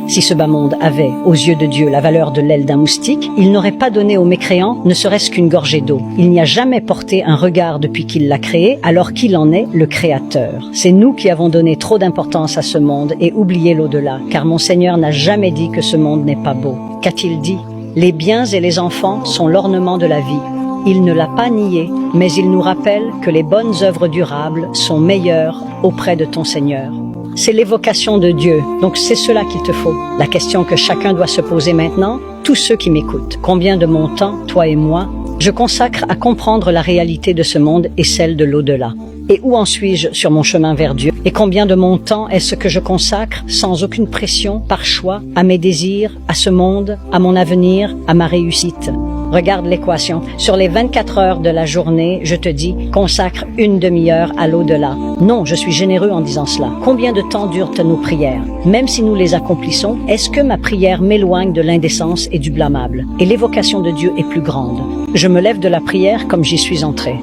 Si ce bas monde avait, aux yeux de Dieu, la valeur de l'aile d'un moustique, il n'aurait pas donné aux mécréants ne serait-ce qu'une gorgée d'eau. Il n'y a jamais porté un regard depuis qu'il l'a créé, alors qu'il en est le créateur. C'est nous qui avons donné trop d'importance à ce monde et oublié l'au-delà, car mon Seigneur n'a jamais dit que ce monde n'est pas beau. Qu'a-t-il dit? Les biens et les enfants sont l'ornement de la vie. Il ne l'a pas nié, mais il nous rappelle que les bonnes œuvres durables sont meilleures auprès de ton Seigneur. C'est l'évocation de Dieu, donc c'est cela qu'il te faut. La question que chacun doit se poser maintenant, tous ceux qui m'écoutent, combien de mon temps, toi et moi, je consacre à comprendre la réalité de ce monde et celle de l'au-delà? Et où en suis-je sur mon chemin vers Dieu? Et combien de mon temps est-ce que je consacre, sans aucune pression, par choix, à mes désirs, à ce monde, à mon avenir, à ma réussite? Regarde l'équation. Sur les 24 heures de la journée, je te dis, consacre une demi-heure à l'au-delà. Non, je suis généreux en disant cela. Combien de temps durent nos prières? Même si nous les accomplissons, est-ce que ma prière m'éloigne de l'indécence et du blâmable? Et l'évocation de Dieu est plus grande. Je me lève de la prière comme j'y suis entré.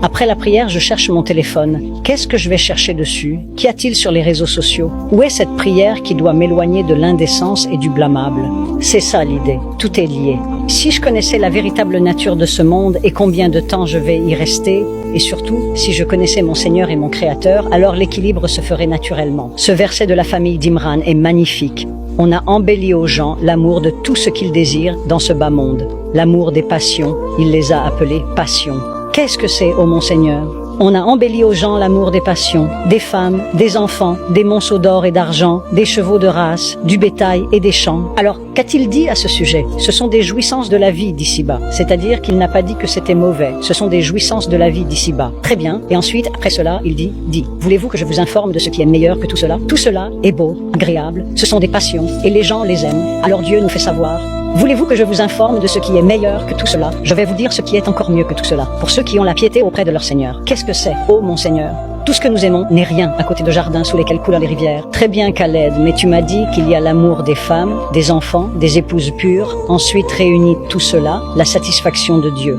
Après la prière, je cherche mon téléphone. Qu'est-ce que je vais chercher dessus? Qu'y a-t-il sur les réseaux sociaux? Où est cette prière qui doit m'éloigner de l'indécence et du blâmable? C'est ça l'idée. Tout est lié. Si je connaissais la véritable nature de ce monde et combien de temps je vais y rester, et surtout, si je connaissais mon Seigneur et mon Créateur, alors l'équilibre se ferait naturellement. Ce verset de la famille d'Imran est magnifique. On a embelli aux gens l'amour de tout ce qu'ils désirent dans ce bas monde. L'amour des passions, il les a appelées passions. Qu'est-ce que c'est, ô mon Seigneur? On a embelli aux gens l'amour des passions, des femmes, des enfants, des monceaux d'or et d'argent, des chevaux de race, du bétail et des champs. Alors, qu'a-t-il dit à ce sujet? Ce sont des jouissances de la vie d'ici-bas. C'est-à-dire qu'il n'a pas dit que c'était mauvais. Ce sont des jouissances de la vie d'ici-bas. Très bien. Et ensuite, après cela, il dit, voulez-vous que je vous informe de ce qui est meilleur que tout cela? Tout cela est beau, agréable. Ce sont des passions et les gens les aiment. Alors Dieu nous fait savoir. Voulez-vous que je vous informe de ce qui est meilleur que tout cela? Je vais vous dire ce qui est encore mieux que tout cela. Pour ceux qui ont la piété auprès de leur Seigneur. Qu'est-ce que c'est, ô mon Seigneur? Tout ce que nous aimons n'est rien à côté de jardins sous lesquels coulent les rivières. Très bien, Khaled, mais tu m'as dit qu'il y a l'amour des femmes, des enfants, des épouses pures. Ensuite réunit tout cela, la satisfaction de Dieu.